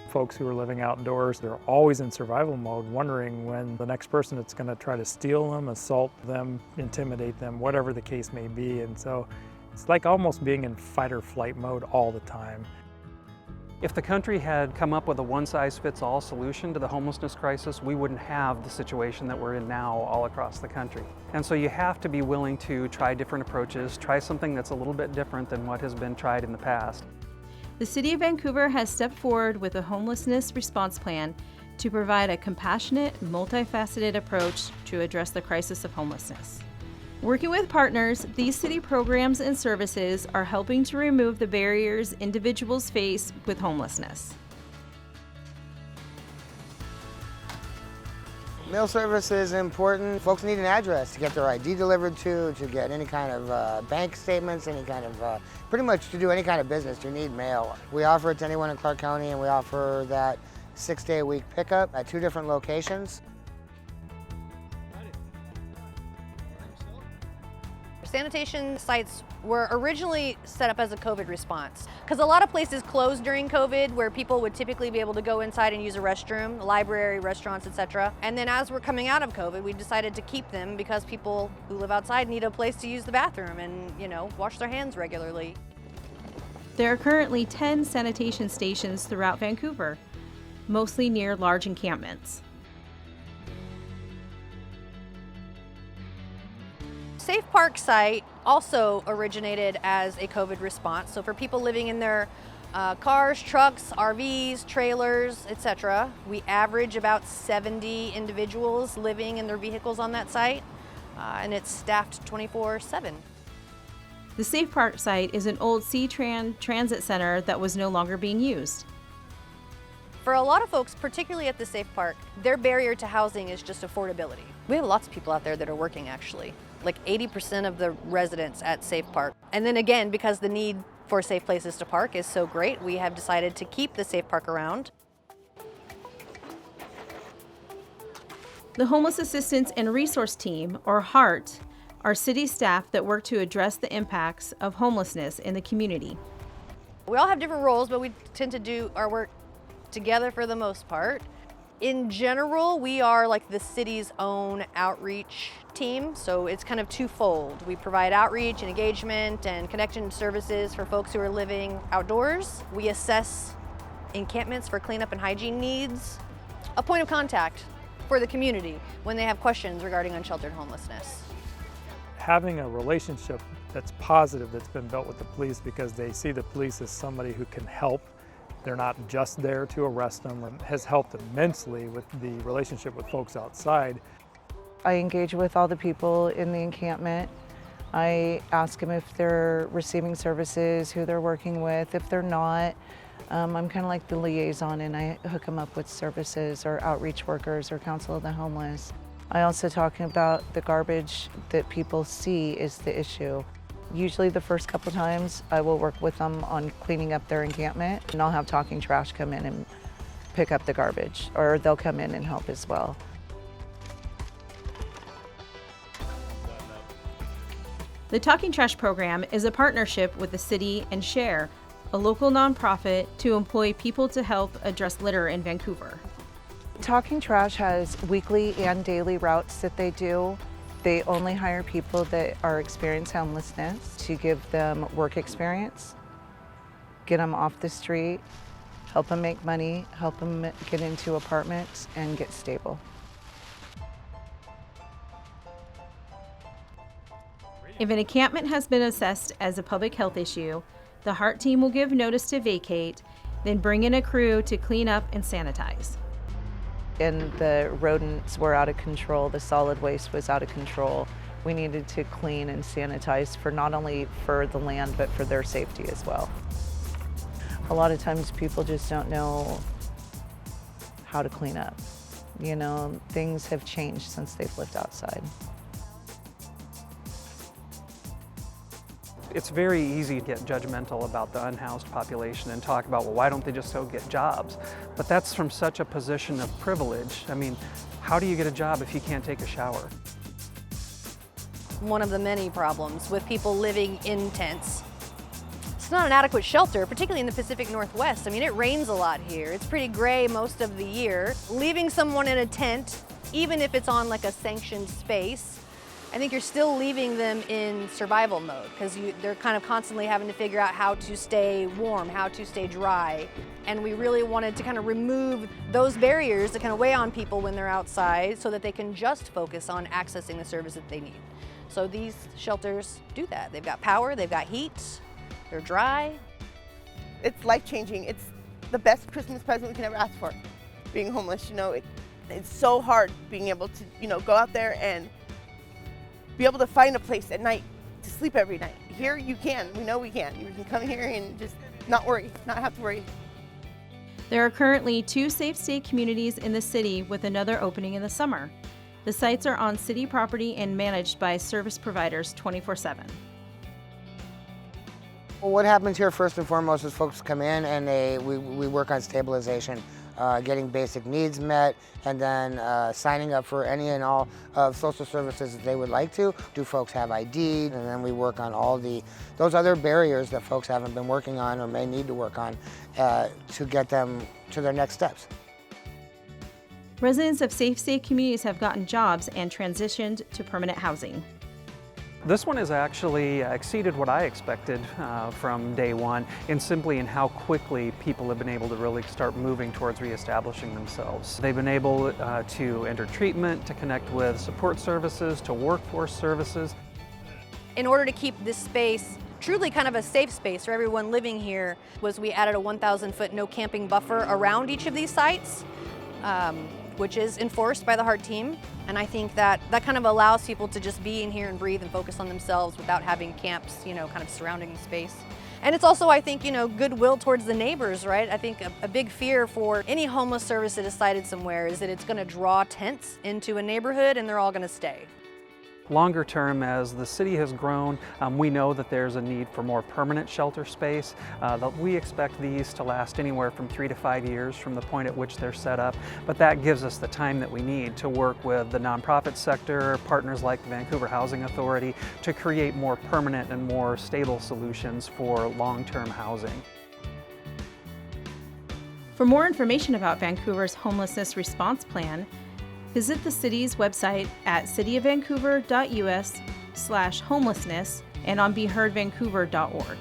Folks who are living outdoors, they're always in survival mode, wondering when the next person that's going to try to steal them, assault them, intimidate them, whatever the case may be. And so it's like almost being in fight or flight mode all the time. If the country had come up with a one-size-fits-all solution to the homelessness crisis, we wouldn't have the situation that we're in now all across the country. And so you have to be willing to try different approaches, try something that's a little bit different than what has been tried in the past. The City of Vancouver has stepped forward with a homelessness response plan to provide a compassionate, multifaceted approach to address the crisis of homelessness. Working with partners, these city programs and services are helping to remove the barriers individuals face with homelessness. Mail service is important. Folks need an address to get their ID delivered to get any kind of bank statements, any kind of, pretty much to do any kind of business, you need mail. We offer it to anyone in Clark County, and we offer that 6-day-a-week pickup at 2 different locations. Sanitation sites were originally set up as a COVID response because a lot of places closed during COVID where people would typically be able to go inside and use a restroom, a library, restaurants, etc. And then as we're coming out of COVID, we decided to keep them because people who live outside need a place to use the bathroom and, wash their hands regularly. There are currently 10 sanitation stations throughout Vancouver, mostly near large encampments. Safe Park site also originated as a COVID response. So for people living in their cars, trucks, RVs, trailers, etc., we average about 70 individuals living in their vehicles on that site, and it's staffed 24/7. The Safe Park site is an old C-Tran transit center that was no longer being used. For a lot of folks, particularly at the Safe Park, their barrier to housing is just affordability. We have lots of people out there that are working actually. Like 80% of the residents at Safe Park. And then again, because the need for safe places to park is so great, we have decided to keep the Safe Park around. The Homeless Assistance and Resource Team, or HART, are city staff that work to address the impacts of homelessness in the community. We all have different roles, but we tend to do our work together for the most part. In general, we are like the city's own outreach team, so it's kind of twofold. We provide outreach and engagement and connection services for folks who are living outdoors. We assess encampments for cleanup and hygiene needs. A point of contact for the community when they have questions regarding unsheltered homelessness. Having a relationship that's positive that's been built with the police because they see the police as somebody who can help. They're not just there to arrest them, has helped immensely with the relationship with folks outside. I engage with all the people in the encampment. I ask them if they're receiving services, who they're working with. If they're not, I'm kind of like the liaison, and I hook them up with services or outreach workers or Council of the Homeless. I also talk about the garbage that people see is the issue. Usually the first couple times I will work with them on cleaning up their encampment, and I'll have Talking Trash come in and pick up the garbage, or they'll come in and help as well. The Talking Trash program is a partnership with the city and SHARE, a local nonprofit to employ people to help address litter in Vancouver. Talking Trash has weekly and daily routes that they do. They only hire people that are experiencing homelessness to give them work experience, get them off the street, help them make money, help them get into apartments and get stable. If an encampment has been assessed as a public health issue, the HART team will give notice to vacate, then bring in a crew to clean up and sanitize. And the rodents were out of control, the solid waste was out of control. We needed to clean and sanitize for not only for the land, but for their safety as well. A lot of times people just don't know how to clean up. You know, things have changed since they've lived outside. It's very easy to get judgmental about the unhoused population and talk about, well, why don't they just go get jobs? But that's from such a position of privilege. I mean, how do you get a job if you can't take a shower? one of the many problems with people living in tents. It's not an adequate shelter, particularly in the Pacific Northwest. I mean, it rains a lot here. It's pretty gray most of the year. Leaving someone in a tent, even if it's on like a sanctioned space, I think you're still leaving them in survival mode because they're kind of constantly having to figure out how to stay warm, how to stay dry. And we really wanted to kind of remove those barriers that kind of weigh on people when they're outside so that they can just focus on accessing the service that they need. So these shelters do that. They've got power, they've got heat, they're dry. It's life-changing. It's the best Christmas present we can ever ask for, being homeless. You know, it's so hard being able to, you know, go out there and be able to find a place at night to sleep every night. Here you can, we know we can. You can come here and just not worry, not have to worry. There are currently 2 safe stay communities in the city with another opening in the summer. The sites are on city property and managed by service providers 24/7. Well, what happens here first and foremost is folks come in and we work on stabilization, getting basic needs met, and then signing up for any and all of social services that they would like to. Do folks have ID? And then we work on all those other barriers that folks haven't been working on or may need to work on to get them to their next steps. Residents of safe stay communities have gotten jobs and transitioned to permanent housing. This one has actually exceeded what I expected from day one, and simply in how quickly people have been able to really start moving towards reestablishing themselves. They've been able to enter treatment, to connect with support services, to workforce services. In order to keep this space truly kind of a safe space for everyone living here, we added a 1,000-foot no camping buffer around each of these sites, which is enforced by the HEART team. And I think that kind of allows people to just be in here and breathe and focus on themselves without having camps, you know, kind of surrounding the space. And it's also, I think, you know, goodwill towards the neighbors, right? I think a big fear for any homeless service that is sited somewhere is that it's going to draw tents into a neighborhood and they're all going to stay. Longer term, as the city has grown, we know that there's a need for more permanent shelter space. We expect these to last anywhere from 3 to 5 years from the point at which they're set up, but that gives us the time that we need to work with the nonprofit sector, partners like the Vancouver Housing Authority, to create more permanent and more stable solutions for long-term housing. For more information about Vancouver's homelessness response plan, visit the city's website at cityofvancouver.us/homelessness and on beheardvancouver.org.